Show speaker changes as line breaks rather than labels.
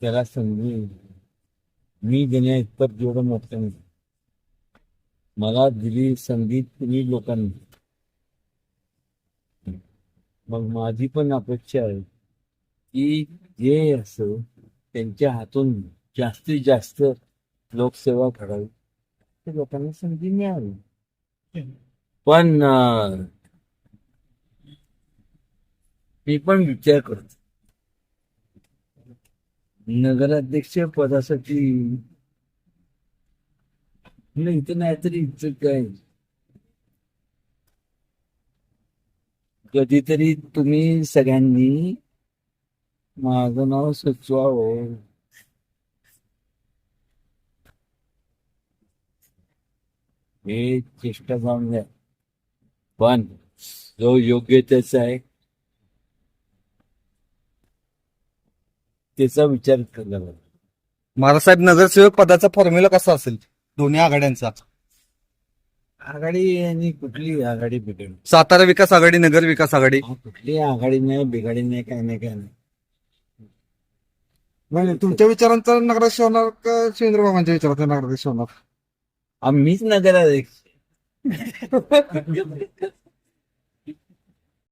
त्याला संधी मी देण्या इतपत जेवढं मोठं नाही. मला दिली संधी तुम्ही लोकांनी. मग माझी पण अपेक्षा आहे की जे असं त्यांच्या हातून जास्तीत जास्त लोकसेवा करावी, ते लोकांना संधी मिळावी. पण मी पण विचार करतो, नगराध्यक्ष पदासाठी नाही इथं नाही तरी इथं काय, कधीतरी तुम्ही सगळ्यांनी माझं नाव सुचवावं. हे चेष्टा जाऊन द्या, पण जो योग्य त्याचा आहे त्याचा विचार करायला पाहिजे.
महाराजसाहेब, नगरसेवक पदाचा फॉर्म्युला कसा असेल दोन्ही आघाड्यांचा?
आघाडी आणि कुठली आघाडी बिघडली,
सातारा विकास आघाडी, नगर विकास आघाडी.
कुठली आघाडी नाही बिघाडी नाही, काय नाही काय नाही.
म्हणजे तुमच्या विचारांचा नगराध्यक्ष होणार का शिवेंद्र बाबांच्या विचारांचा नगराध्यक्ष होणार?
आम्हीच नगराध्यक्ष